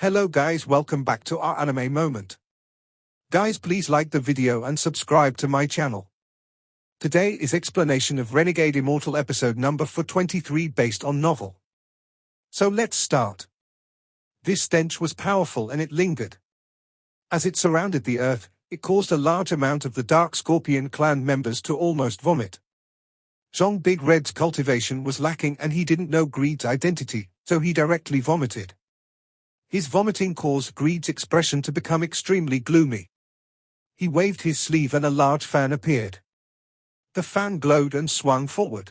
Hello guys, welcome back to our anime moment. Guys, please like the video and subscribe to my channel. Today is explanation of Renegade Immortal episode number 423 based on novel. So let's start. This stench was powerful and it lingered. As it surrounded the earth, it caused a large amount of the Dark Scorpion clan members to almost vomit. Zhong Big Red's cultivation was lacking and he didn't know Greed's identity, so he directly vomited. His vomiting caused Greed's expression to become extremely gloomy. He waved his sleeve and a large fan appeared. The fan glowed and swung forward.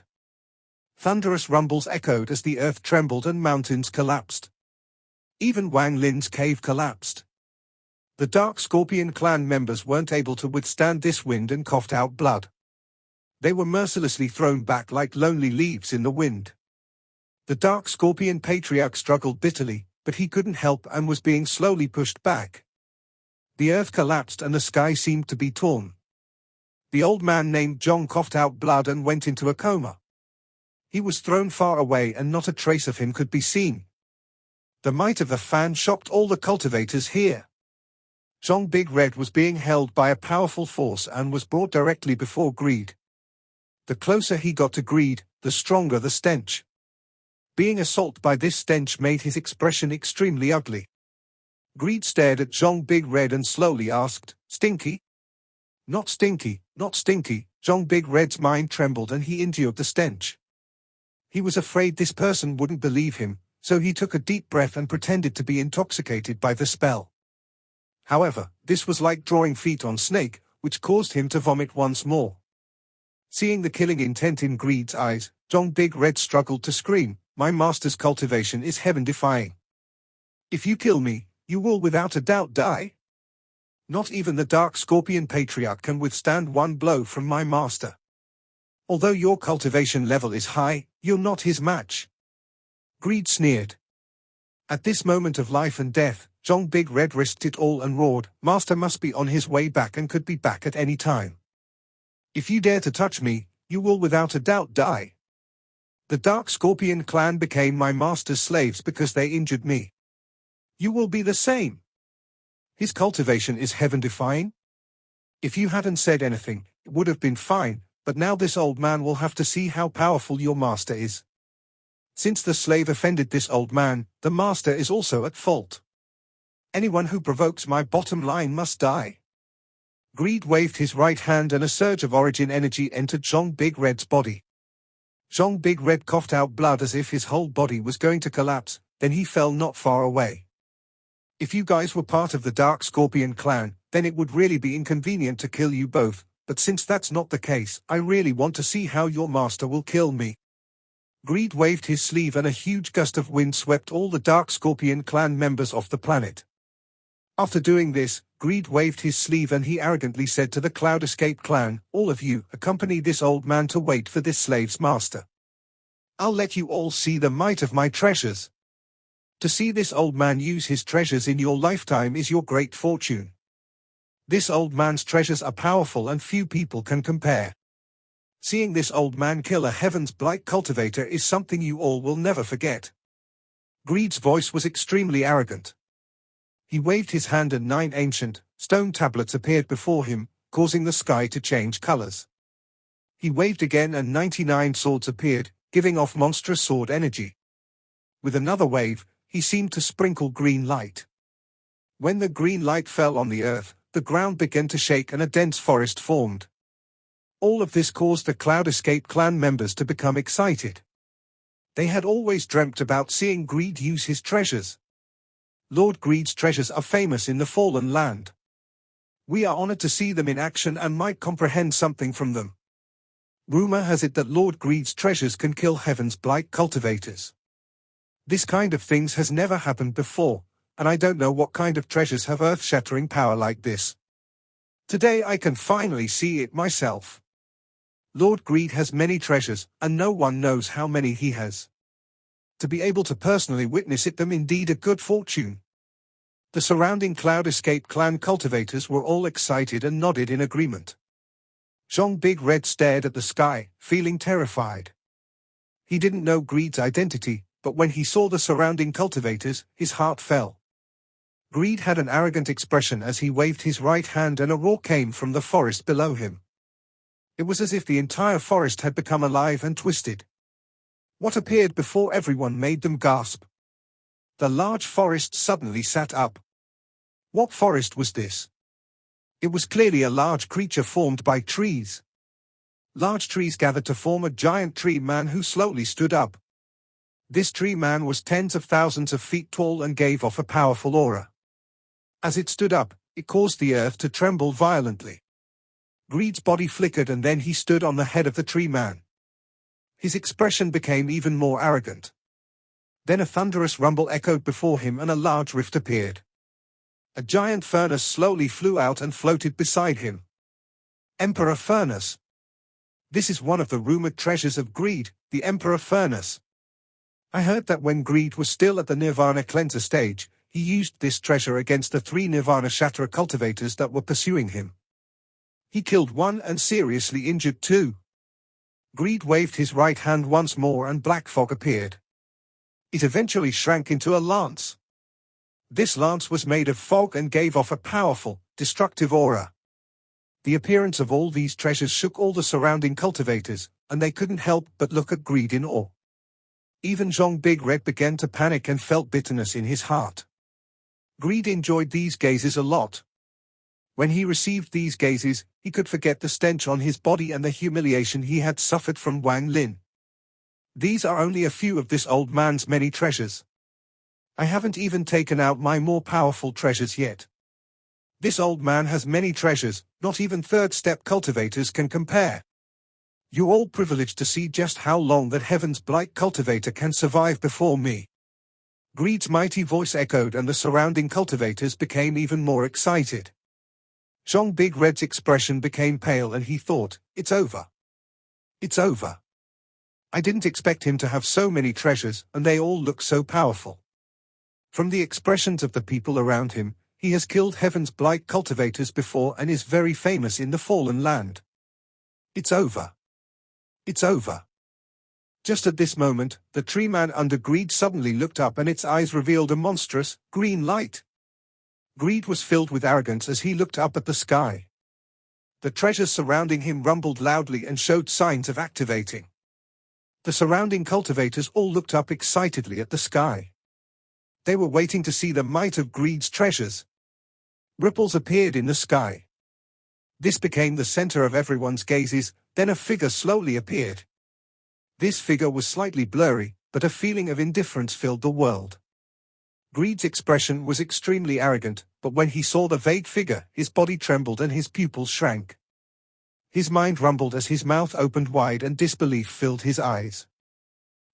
Thunderous rumbles echoed as the earth trembled and mountains collapsed. Even Wang Lin's cave collapsed. The Dark Scorpion clan members weren't able to withstand this wind and coughed out blood. They were mercilessly thrown back like lonely leaves in the wind. The Dark Scorpion patriarch struggled bitterly, but he couldn't help and was being slowly pushed back. The earth collapsed and the sky seemed to be torn. The old man named Zhong coughed out blood and went into a coma. He was thrown far away and not a trace of him could be seen. The might of the fan shocked all the cultivators here. Zhong Big Red was being held by a powerful force and was brought directly before Greed. The closer he got to Greed, the stronger the stench. Being assaulted by this stench made his expression extremely ugly. Greed stared at Zhong Big Red and slowly asked, "Stinky?" "Not stinky, not stinky." Zhong Big Red's mind trembled and he endured the stench. He was afraid this person wouldn't believe him, so he took a deep breath and pretended to be intoxicated by the spell. However, this was like drawing feet on snake, which caused him to vomit once more. Seeing the killing intent in Greed's eyes, Zhong Big Red struggled to scream, "My master's cultivation is heaven-defying. If you kill me, you will without a doubt die. Not even the Dark Scorpion Patriarch can withstand one blow from my master. Although your cultivation level is high, you're not his match." Greed sneered. At this moment of life and death, Zhong Big Red risked it all and roared, "Master must be on his way back and could be back at any time. If you dare to touch me, you will without a doubt die. The Dark Scorpion clan became my master's slaves because they injured me. You will be the same. His cultivation is heaven-defying. If you hadn't said anything, it would have been fine, but now this old man will have to see how powerful your master is. Since the slave offended this old man, the master is also at fault. Anyone who provokes my bottom line must die." Greed waved his right hand and a surge of origin energy entered Zhong Big Red's body. Zhong Big Red coughed out blood as if his whole body was going to collapse, then he fell not far away. "If you guys were part of the Dark Scorpion clan, then it would really be inconvenient to kill you both, but since that's not the case, I really want to see how your master will kill me." Greed waved his sleeve and a huge gust of wind swept all the Dark Scorpion clan members off the planet. After doing this, Greed waved his sleeve and he arrogantly said to the Cloud Escape clan, "All of you, accompany this old man to wait for this slave's master. I'll let you all see the might of my treasures. To see this old man use his treasures in your lifetime is your great fortune. This old man's treasures are powerful and few people can compare. Seeing this old man kill a Heaven's Blight cultivator is something you all will never forget." Greed's voice was extremely arrogant. He waved his hand and 9 ancient, stone tablets appeared before him, causing the sky to change colors. He waved again and 99 swords appeared, giving off monstrous sword energy. With another wave, he seemed to sprinkle green light. When the green light fell on the earth, the ground began to shake and a dense forest formed. All of this caused the Cloud Escape clan members to become excited. They had always dreamt about seeing Greed use his treasures. Lord Greed's treasures are famous in the Fallen Land. We are honored to see them in action and might comprehend something from them. Rumor has it that Lord Greed's treasures can kill Heaven's Blight cultivators. This kind of things has never happened before, and I don't know what kind of treasures have earth-shattering power like this. Today I can finally see it myself. Lord Greed has many treasures, and no one knows how many he has. To be able to personally witness it them indeed a good fortune." The surrounding Cloud Escape clan cultivators were all excited and nodded in agreement. Zhong Big Red stared at the sky, feeling terrified. He didn't know Greed's identity, but when he saw the surrounding cultivators, his heart fell. Greed had an arrogant expression as he waved his right hand and a roar came from the forest below him. It was as if the entire forest had become alive and twisted. What appeared before everyone made them gasp. The large forest suddenly sat up. What forest was this? It was clearly a large creature formed by trees. Large trees gathered to form a giant tree man who slowly stood up. This tree man was tens of thousands of feet tall and gave off a powerful aura. As it stood up, it caused the earth to tremble violently. Greed's body flickered and then he stood on the head of the tree man. His expression became even more arrogant. Then a thunderous rumble echoed before him and a large rift appeared. A giant furnace slowly flew out and floated beside him. Emperor Furnace. This is one of the rumored treasures of Greed, the Emperor Furnace. I heard that when Greed was still at the Nirvana Cleanser stage, he used this treasure against the 3 Nirvana Shatterer cultivators that were pursuing him. He killed one and seriously injured 2. Greed waved his right hand once more and black fog appeared. It eventually shrank into a lance. This lance was made of fog and gave off a powerful, destructive aura. The appearance of all these treasures shook all the surrounding cultivators, and they couldn't help but look at Greed in awe. Even Zhong Big Red began to panic and felt bitterness in his heart. Greed enjoyed these gazes a lot. When he received these gazes, he could forget the stench on his body and the humiliation he had suffered from Wang Lin. These are only a few of this old man's many treasures. I haven't even taken out my more powerful treasures yet. This old man has many treasures, not even third-step cultivators can compare. You're all privileged to see just how long that Heaven's Blight cultivator can survive before me. Greed's mighty voice echoed and the surrounding cultivators became even more excited. Zhong Big Red's expression became pale and he thought, it's over. It's over. I didn't expect him to have so many treasures and they all look so powerful. From the expressions of the people around him, he has killed Heaven's Blight cultivators before and is very famous in the Fallen Land. It's over. It's over. Just at this moment, the tree man under Greed suddenly looked up and its eyes revealed a monstrous, green light. Greed was filled with arrogance as he looked up at the sky. The treasures surrounding him rumbled loudly and showed signs of activating. The surrounding cultivators all looked up excitedly at the sky. They were waiting to see the might of Greed's treasures. Ripples appeared in the sky. This became the center of everyone's gazes, then a figure slowly appeared. This figure was slightly blurry, but a feeling of indifference filled the world. Greed's expression was extremely arrogant, but when he saw the vague figure, his body trembled and his pupils shrank. His mind rumbled as his mouth opened wide and disbelief filled his eyes.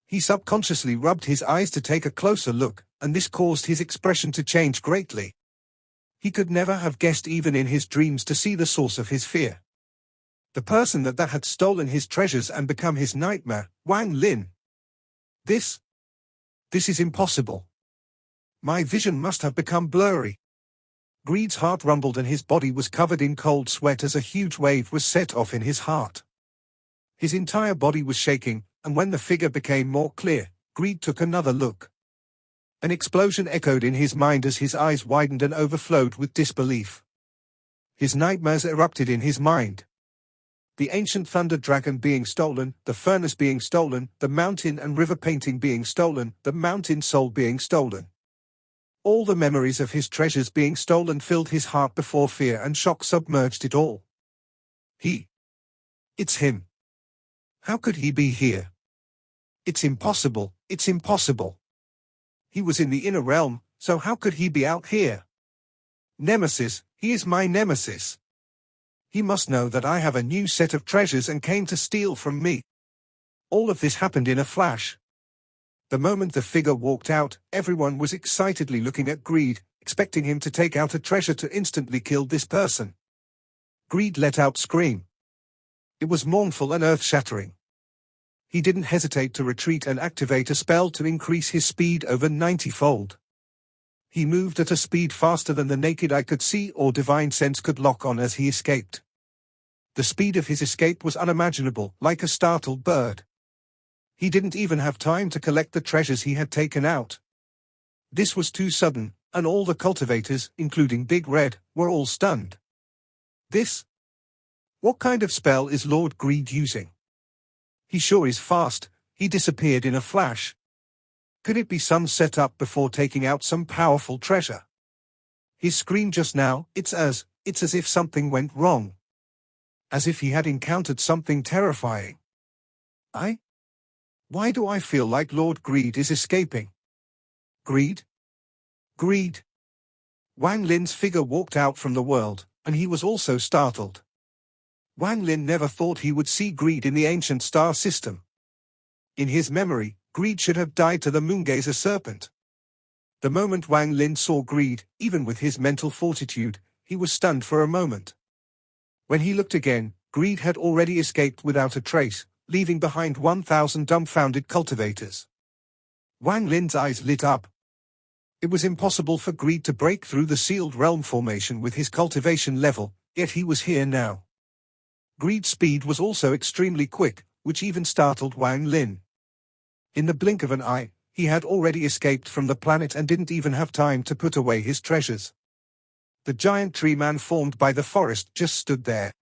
He subconsciously rubbed his eyes to take a closer look, and this caused his expression to change greatly. He could never have guessed even in his dreams to see the source of his fear. The person that had stolen his treasures and become his nightmare, Wang Lin. This is impossible. My vision must have become blurry. Greed's heart rumbled and his body was covered in cold sweat as a huge wave was set off in his heart. His entire body was shaking, and when the figure became more clear, Greed took another look. An explosion echoed in his mind as his eyes widened and overflowed with disbelief. His nightmares erupted in his mind. The ancient thunder dragon being stolen, the furnace being stolen, the mountain and river painting being stolen, the mountain soul being stolen. All the memories of his treasures being stolen filled his heart before fear and shock submerged it all. It's him. How could he be here? It's impossible, it's impossible. He was in the inner realm, so how could he be out here? Nemesis, he is my nemesis. He must know that I have a new set of treasures and came to steal from me. All of this happened in a flash. The moment the figure walked out, everyone was excitedly looking at Greed, expecting him to take out a treasure to instantly kill this person. Greed let out a scream. It was mournful and earth-shattering. He didn't hesitate to retreat and activate a spell to increase his speed over 90-fold. He moved at a speed faster than the naked eye could see or divine sense could lock on as he escaped. The speed of his escape was unimaginable, like a startled bird. He didn't even have time to collect the treasures he had taken out. This was too sudden, and all the cultivators, including Big Red, were all stunned. What kind of spell is Lord Greed using? He sure is fast. He disappeared in a flash. Could it be some setup before taking out some powerful treasure? His scream just now, it's as if something went wrong. As if he had encountered something terrifying. Why do I feel like Lord Greed is escaping? Greed? Greed? Wang Lin's figure walked out from the world, and he was also startled. Wang Lin never thought he would see Greed in the ancient star system. In his memory, Greed should have died to the Moongazer serpent. The moment Wang Lin saw Greed, even with his mental fortitude, he was stunned for a moment. When he looked again, Greed had already escaped without a trace, leaving behind 1,000 dumbfounded cultivators. Wang Lin's eyes lit up. It was impossible for Greed to break through the sealed realm formation with his cultivation level, yet he was here now. Greed's speed was also extremely quick, which even startled Wang Lin. In the blink of an eye, he had already escaped from the planet and didn't even have time to put away his treasures. The giant tree man formed by the forest just stood there.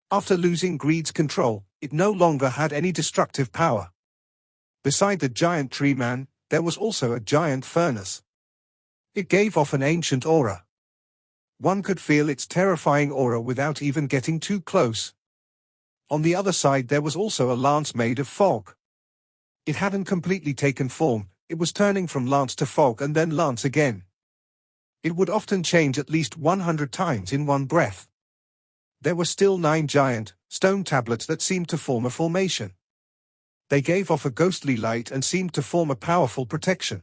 After losing Greed's control, it no longer had any destructive power. Beside the giant tree man, there was also a giant furnace. It gave off an ancient aura. One could feel its terrifying aura without even getting too close. On the other side there was also a lance made of fog. It hadn't completely taken form, it was turning from lance to fog and then lance again. It would often change at least 100 times in one breath. There were still 9 giant, stone tablets that seemed to form a formation. They gave off a ghostly light and seemed to form a powerful protection.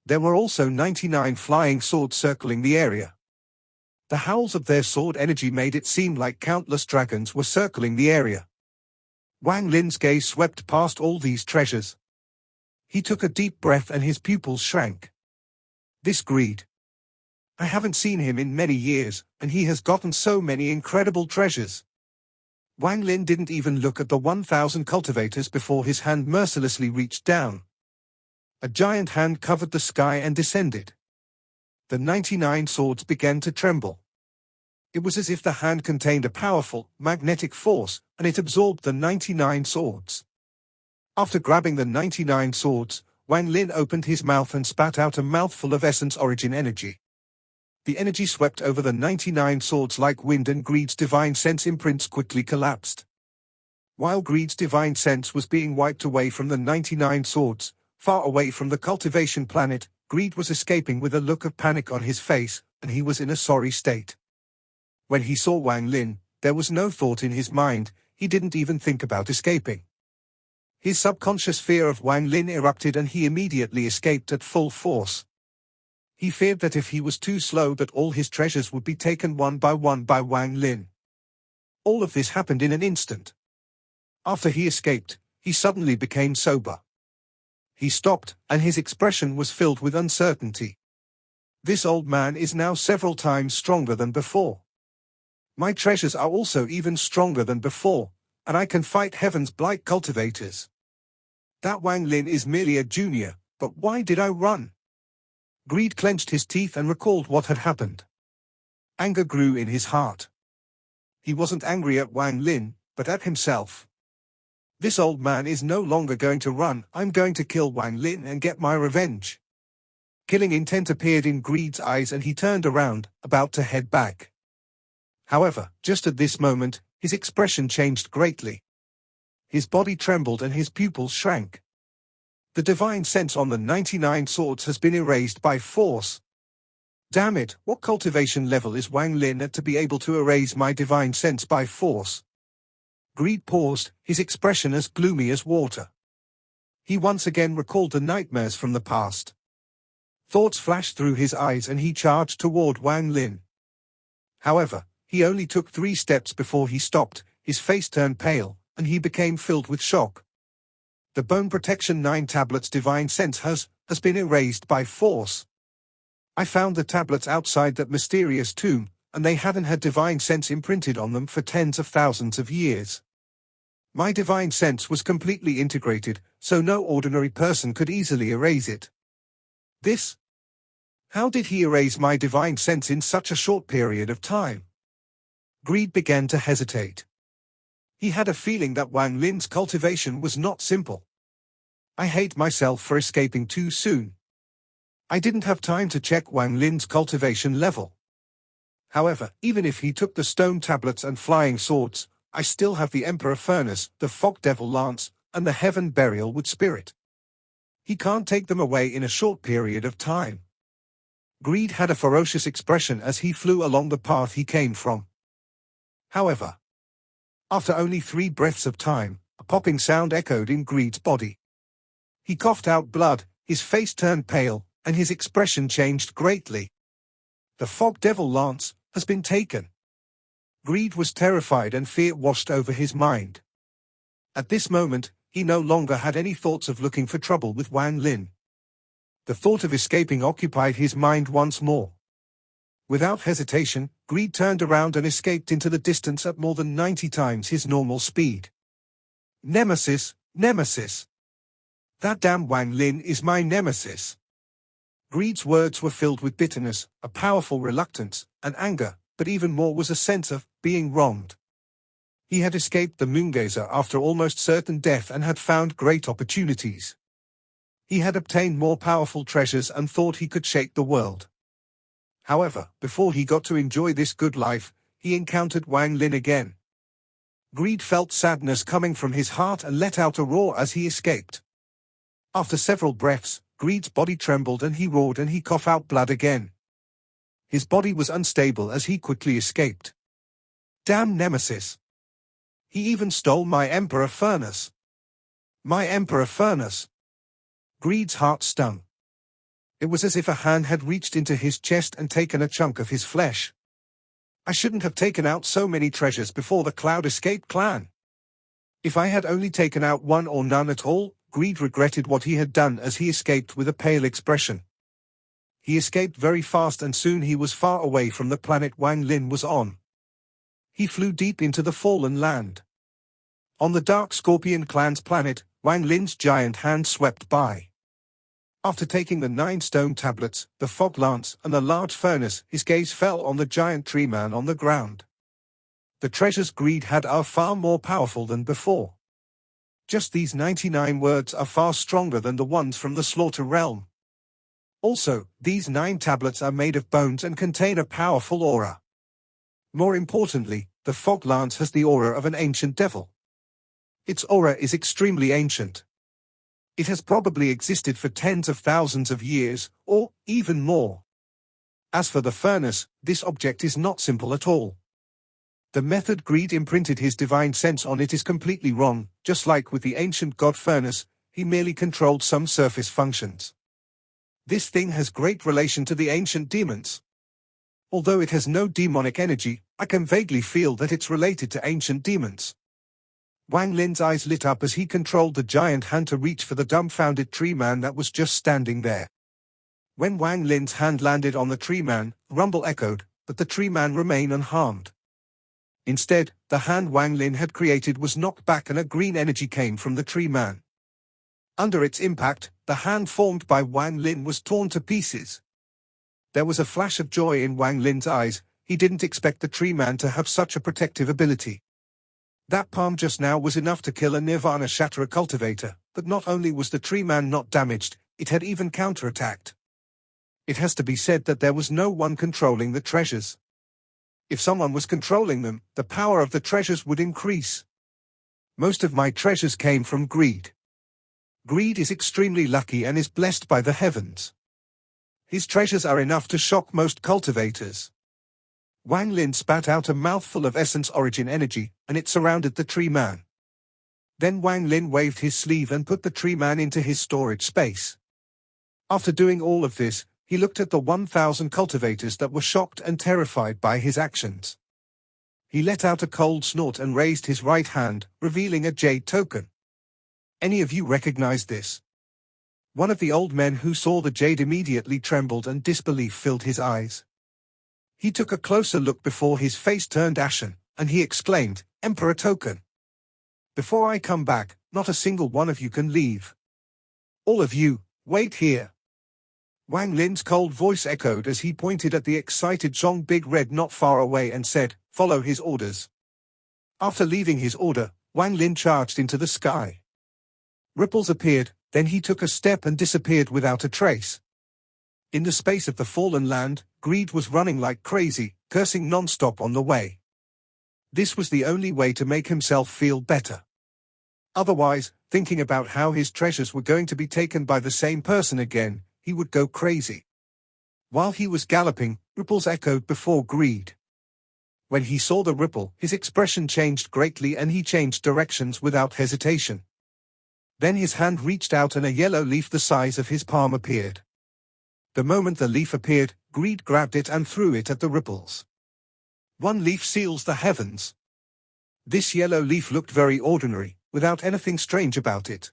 There were also 99 flying swords circling the area. The howls of their sword energy made it seem like countless dragons were circling the area. Wang Lin's gaze swept past all these treasures. He took a deep breath and his pupils shrank. This Greed. I haven't seen him in many years, and he has gotten so many incredible treasures. Wang Lin didn't even look at the 1,000 cultivators before his hand mercilessly reached down. A giant hand covered the sky and descended. The 99 swords began to tremble. It was as if the hand contained a powerful, magnetic force, and it absorbed the 99 swords. After grabbing the 99 swords, Wang Lin opened his mouth and spat out a mouthful of essence origin energy. The energy swept over the 99 swords like wind and Greed's divine sense imprints quickly collapsed. While Greed's divine sense was being wiped away from the 99 swords, far away from the cultivation planet, Greed was escaping with a look of panic on his face, and he was in a sorry state. When he saw Wang Lin, there was no thought in his mind, he didn't even think about escaping. His subconscious fear of Wang Lin erupted and he immediately escaped at full force. He feared that if he was too slow that all his treasures would be taken one by Wang Lin. All of this happened in an instant. After he escaped, he suddenly became sober. He stopped, and his expression was filled with uncertainty. This old man is now several times stronger than before. My treasures are also even stronger than before, and I can fight heaven's blight cultivators. That Wang Lin is merely a junior, but why did I run? Greed clenched his teeth and recalled what had happened. Anger grew in his heart. He wasn't angry at Wang Lin, but at himself. This old man is no longer going to run. I'm going to kill Wang Lin and get my revenge. Killing intent appeared in Greed's eyes and he turned around, about to head back. However, just at this moment, his expression changed greatly. His body trembled and his pupils shrank. The divine sense on the 99 swords has been erased by force. Damn it, what cultivation level is Wang Lin at to be able to erase my divine sense by force? Greed paused, his expression as gloomy as water. He once again recalled the nightmares from the past. Thoughts flashed through his eyes and he charged toward Wang Lin. However, he only took 3 steps before he stopped, his face turned pale, and he became filled with shock. The Bone Protection 9 tablets divine sense has been erased by force. I found the tablets outside that mysterious tomb, and they hadn't had divine sense imprinted on them for tens of thousands of years. My divine sense was completely integrated, so no ordinary person could easily erase it. This How did he erase my divine sense in such a short period of time? Greed began to hesitate. He had a feeling that Wang Lin's cultivation was not simple. I hate myself for escaping too soon. I didn't have time to check Wang Lin's cultivation level. However, even if he took the stone tablets and flying swords, I still have the Emperor Furnace, the Fog Devil Lance, and the Heaven Burial Wood Spirit. He can't take them away in a short period of time. Greed had a ferocious expression as he flew along the path he came from. However, after only 3 breaths of time, a popping sound echoed in Greed's body. He coughed out blood, his face turned pale, and his expression changed greatly. The Fog Devil Lance has been taken. Greed was terrified and fear washed over his mind. At this moment, he no longer had any thoughts of looking for trouble with Wang Lin. The thought of escaping occupied his mind once more. Without hesitation, Greed turned around and escaped into the distance at more than 90 times his normal speed. Nemesis, Nemesis. That damn Wang Lin is my nemesis. Greed's words were filled with bitterness, a powerful reluctance, and anger, but even more was a sense of being wronged. He had escaped the Moongazer after almost certain death and had found great opportunities. He had obtained more powerful treasures and thought he could shake the world. However, before he got to enjoy this good life, he encountered Wang Lin again. Greed felt sadness coming from his heart and let out a roar as he escaped. After several breaths, Greed's body trembled and he roared and he coughed out blood again. His body was unstable as he quickly escaped. Damn Nemesis! He even stole my Emperor Furnace. My Emperor Furnace! Greed's heart stung. It was as if a hand had reached into his chest and taken a chunk of his flesh. I shouldn't have taken out so many treasures before the Cloud Escape clan. If I had only taken out one or none at all, Greed regretted what he had done as he escaped with a pale expression. He escaped very fast and soon he was far away from the planet Wang Lin was on. He flew deep into the fallen land. On the Dark Scorpion clan's planet, Wang Lin's giant hand swept by. After taking the 9 stone tablets, the fog lance, and the large furnace, his gaze fell on the giant tree man on the ground. The treasures Greed had are far more powerful than before. Just these 99 words are far stronger than the ones from the Slaughter Realm. Also, these 9 tablets are made of bones and contain a powerful aura. More importantly, the fog lance has the aura of an ancient devil. Its aura is extremely ancient. It has probably existed for tens of thousands of years, or even more. As for the furnace, this object is not simple at all. The method Greed imprinted his divine sense on it is completely wrong. Just like with the ancient god furnace, he merely controlled some surface functions. This thing has great relation to the ancient demons. Although it has no demonic energy, I can vaguely feel that it's related to ancient demons. Wang Lin's eyes lit up as he controlled the giant hand to reach for the dumbfounded tree man that was just standing there. When Wang Lin's hand landed on the tree man, a rumble echoed, but the tree man remained unharmed. Instead, the hand Wang Lin had created was knocked back and a green energy came from the tree man. Under its impact, the hand formed by Wang Lin was torn to pieces. There was a flash of joy in Wang Lin's eyes. He didn't expect the tree man to have such a protective ability. That palm just now was enough to kill a Nirvana Shatterer cultivator, but not only was the tree man not damaged, it had even counterattacked. It has to be said that there was no one controlling the treasures. If someone was controlling them, the power of the treasures would increase. Most of my treasures came from Greed. Greed is extremely lucky and is blessed by the heavens. His treasures are enough to shock most cultivators. Wang Lin spat out a mouthful of essence origin energy, and it surrounded the tree man. Then Wang Lin waved his sleeve and put the tree man into his storage space. After doing all of this, he looked at the 1,000 cultivators that were shocked and terrified by his actions. He let out a cold snort and raised his right hand, revealing a jade token. Any of you recognize this? One of the old men who saw the jade immediately trembled and disbelief filled his eyes. He took a closer look before his face turned ashen, and he exclaimed, "Emperor token! Before I come back, not a single one of you can leave. All of you, wait here." Wang Lin's cold voice echoed as he pointed at the excited Zhong Big Red not far away and said, "Follow his orders." After leaving his order, Wang Lin charged into the sky. Ripples appeared, then he took a step and disappeared without a trace. In the space of the fallen land, Greed was running like crazy, cursing non-stop on the way. This was the only way to make himself feel better. Otherwise, thinking about how his treasures were going to be taken by the same person again, he would go crazy. While he was galloping, ripples echoed before Greed. When he saw the ripple, his expression changed greatly and he changed directions without hesitation. Then his hand reached out and a yellow leaf the size of his palm appeared. The moment the leaf appeared, Greed grabbed it and threw it at the ripples. One leaf seals the heavens. This yellow leaf looked very ordinary, without anything strange about it.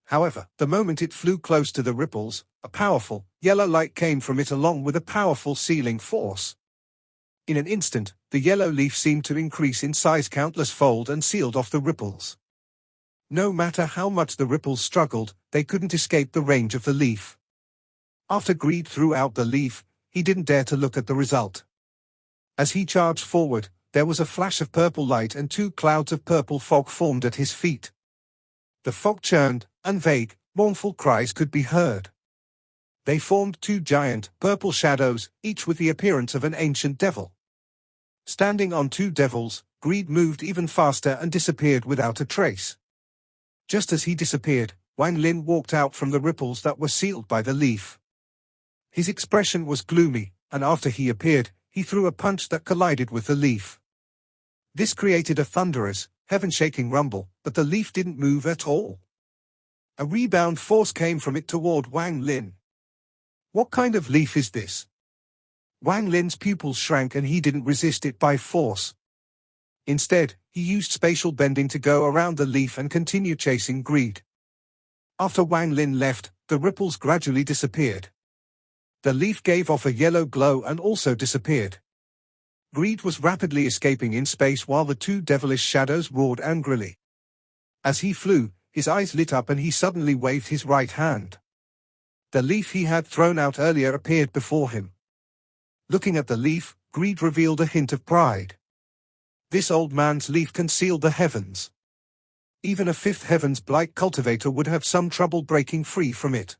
However, the moment it flew close to the ripples, a powerful, yellow light came from it along with a powerful sealing force. In an instant, the yellow leaf seemed to increase in size countless fold and sealed off the ripples. No matter how much the ripples struggled, they couldn't escape the range of the leaf. After Greed threw out the leaf, he didn't dare to look at the result. As he charged forward, there was a flash of purple light and two clouds of purple fog formed at his feet. The fog churned, and vague, mournful cries could be heard. They formed two giant, purple shadows, each with the appearance of an ancient devil. Standing on two devils, Greed moved even faster and disappeared without a trace. Just as he disappeared, Wang Lin walked out from the ripples that were sealed by the leaf. His expression was gloomy, and after he appeared, he threw a punch that collided with the leaf. This created a thunderous, heaven-shaking rumble, but the leaf didn't move at all. A rebound force came from it toward Wang Lin. What kind of leaf is this? Wang Lin's pupils shrank and he didn't resist it by force. Instead, he used spatial bending to go around the leaf and continue chasing Greed. After Wang Lin left, the ripples gradually disappeared. The leaf gave off a yellow glow and also disappeared. Greed was rapidly escaping in space while the two devilish shadows roared angrily. As he flew, his eyes lit up and he suddenly waved his right hand. The leaf he had thrown out earlier appeared before him. Looking at the leaf, Greed revealed a hint of pride. This old man's leaf concealed the heavens. Even a fifth heaven's blight cultivator would have some trouble breaking free from it.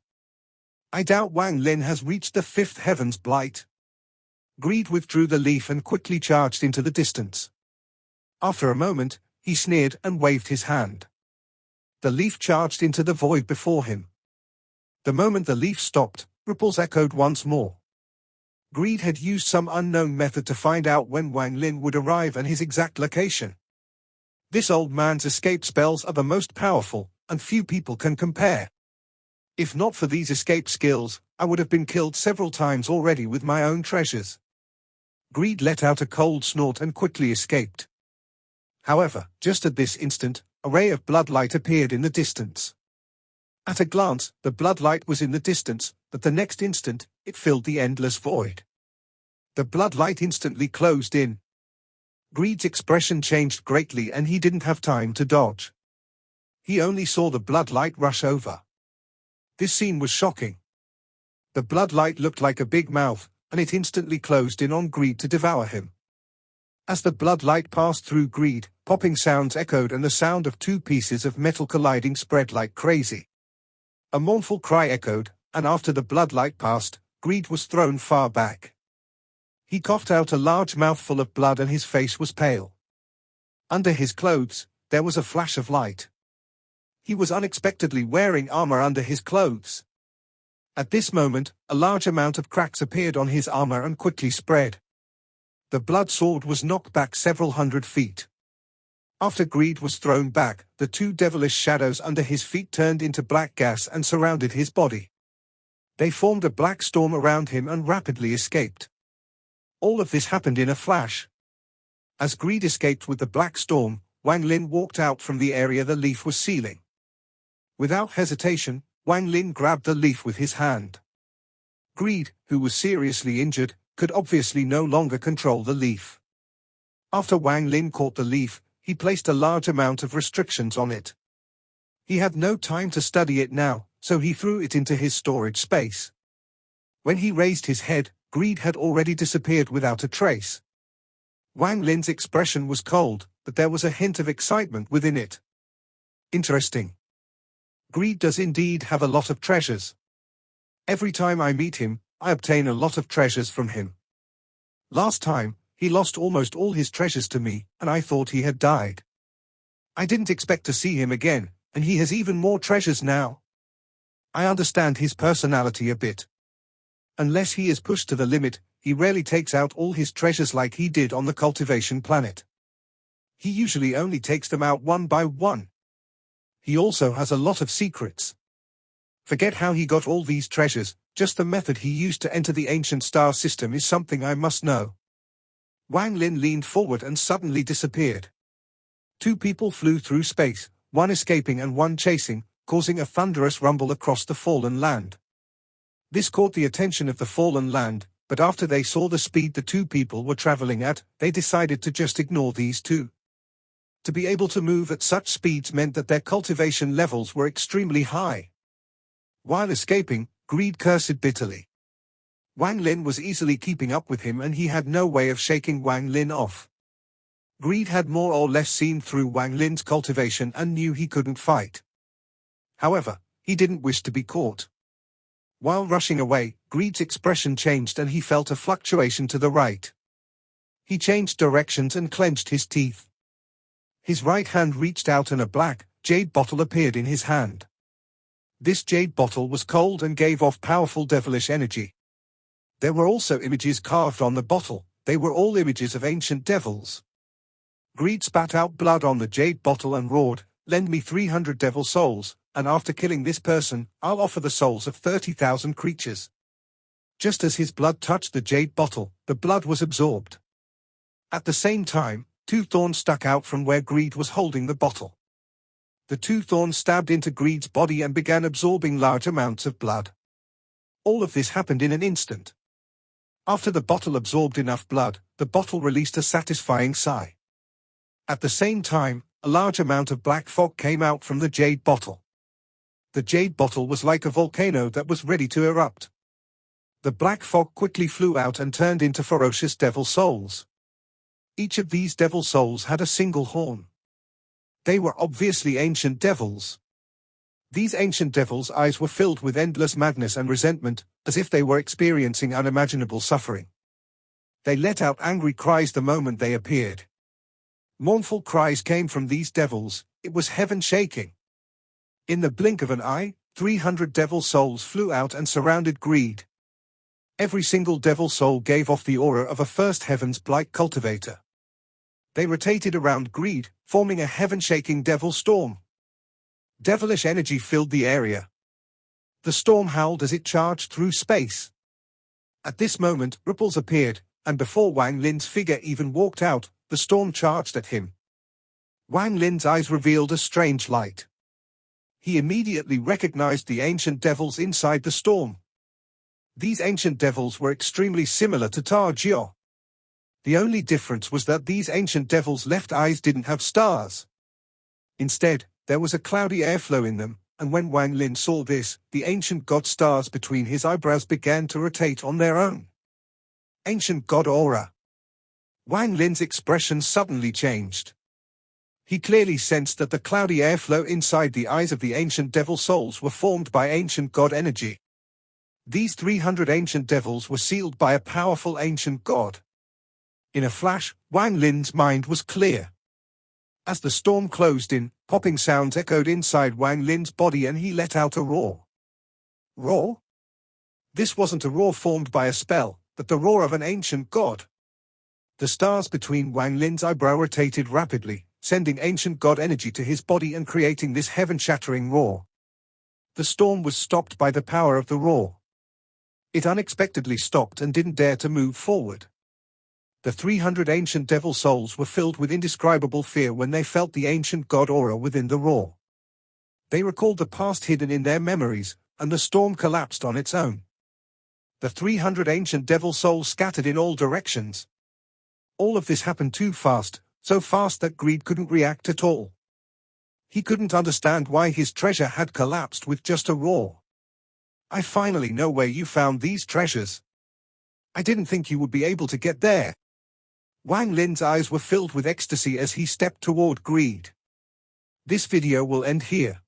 I doubt Wang Lin has reached the fifth heaven's blight. Greed withdrew the leaf and quickly charged into the distance. After a moment, he sneered and waved his hand. The leaf charged into the void before him. The moment the leaf stopped, ripples echoed once more. Greed had used some unknown method to find out when Wang Lin would arrive and his exact location. This old man's escape spells are the most powerful, and few people can compare. If not for these escape skills, I would have been killed several times already with my own treasures. Greed let out a cold snort and quickly escaped. However, just at this instant, a ray of bloodlight appeared in the distance. At a glance, the bloodlight was in the distance, but the next instant, it filled the endless void. The bloodlight instantly closed in. Greed's expression changed greatly and he didn't have time to dodge. He only saw the bloodlight rush over. This scene was shocking. The bloodlight looked like a big mouth, and it instantly closed in on Greed to devour him. As the bloodlight passed through Greed, popping sounds echoed and the sound of two pieces of metal colliding spread like crazy. A mournful cry echoed, and after the bloodlight passed, Greed was thrown far back. He coughed out a large mouthful of blood and his face was pale. Under his clothes, there was a flash of light. He was unexpectedly wearing armor under his clothes. At this moment, a large amount of cracks appeared on his armor and quickly spread. The blood sword was knocked back several hundred feet. After Greed was thrown back, the two devilish shadows under his feet turned into black gas and surrounded his body. They formed a black storm around him and rapidly escaped. All of this happened in a flash. As Greed escaped with the black storm, Wang Lin walked out from the area the leaf was sealing. Without hesitation, Wang Lin grabbed the leaf with his hand. Greed, who was seriously injured, could obviously no longer control the leaf. After Wang Lin caught the leaf, he placed a large amount of restrictions on it. He had no time to study it now, so he threw it into his storage space. When he raised his head, greed had already disappeared without a trace. Wang Lin's expression was cold, but there was a hint of excitement within it. Interesting. Greed does indeed have a lot of treasures. Every time I meet him, I obtain a lot of treasures from him. Last time, he lost almost all his treasures to me, and I thought he had died. I didn't expect to see him again, and he has even more treasures now. I understand his personality a bit. Unless he is pushed to the limit, he rarely takes out all his treasures like he did on the cultivation planet. He usually only takes them out one by one. He also has a lot of secrets. Forget how he got all these treasures, just the method he used to enter the ancient star system is something I must know. Wang Lin leaned forward and suddenly disappeared. Two people flew through space, one escaping and one chasing, causing a thunderous rumble across the fallen land. This caught the attention of the fallen land, but after they saw the speed the two people were traveling at, they decided to just ignore these two. To be able to move at such speeds meant that their cultivation levels were extremely high. While escaping, greed cursed bitterly. Wang Lin was easily keeping up with him and he had no way of shaking Wang Lin off. Greed had more or less seen through Wang Lin's cultivation and knew he couldn't fight. However, he didn't wish to be caught. While rushing away, Greed's expression changed and he felt a fluctuation to the right. He changed directions and clenched his teeth. His right hand reached out and a black, jade bottle appeared in his hand. This jade bottle was cold and gave off powerful devilish energy. There were also images carved on the bottle, they were all images of ancient devils. Greed spat out blood on the jade bottle and roared, "Lend me 300 devil souls, and after killing this person, I'll offer the souls of 30,000 creatures." Just as his blood touched the jade bottle, the blood was absorbed. At the same time, two thorns stuck out from where Greed was holding the bottle. The two thorns stabbed into Greed's body and began absorbing large amounts of blood. All of this happened in an instant. After the bottle absorbed enough blood, the bottle released a satisfying sigh. At the same time, a large amount of black fog came out from the jade bottle. The jade bottle was like a volcano that was ready to erupt. The black fog quickly flew out and turned into ferocious devil souls. Each of these devil souls had a single horn. They were obviously ancient devils. These ancient devils' eyes were filled with endless madness and resentment, as if they were experiencing unimaginable suffering. They let out angry cries the moment they appeared. Mournful cries came from these devils, it was heaven shaking. In the blink of an eye, 300 devil souls flew out and surrounded Greed. Every single devil soul gave off the aura of a first heaven's blight cultivator. They rotated around Greed, forming a heaven-shaking devil storm. Devilish energy filled the area. The storm howled as it charged through space. At this moment, ripples appeared, and before Wang Lin's figure even walked out, the storm charged at him. Wang Lin's eyes revealed a strange light. He immediately recognized the ancient devils inside the storm. These ancient devils were extremely similar to Ta Jiao. The only difference was that these ancient devils' left eyes didn't have stars. Instead, there was a cloudy airflow in them, and when Wang Lin saw this, the ancient god stars between his eyebrows began to rotate on their own. Ancient god aura. Wang Lin's expression suddenly changed. He clearly sensed that the cloudy airflow inside the eyes of the ancient devil souls were formed by ancient god energy. These 300 ancient devils were sealed by a powerful ancient god. In a flash, Wang Lin's mind was clear. As the storm closed in, popping sounds echoed inside Wang Lin's body and he let out a roar. Roar? This wasn't a roar formed by a spell, but the roar of an ancient god. The stars between Wang Lin's eyebrow rotated rapidly, sending ancient god energy to his body and creating this heaven-shattering roar. The storm was stopped by the power of the roar. It unexpectedly stopped and didn't dare to move forward. The 300 ancient devil souls were filled with indescribable fear when they felt the ancient god aura within the roar. They recalled the past hidden in their memories, and the storm collapsed on its own. The 300 ancient devil souls scattered in all directions. All of this happened too fast, so fast that Greed couldn't react at all. He couldn't understand why his treasure had collapsed with just a roar. I finally know where you found these treasures. I didn't think you would be able to get there. Wang Lin's eyes were filled with ecstasy as he stepped toward greed. This video will end here.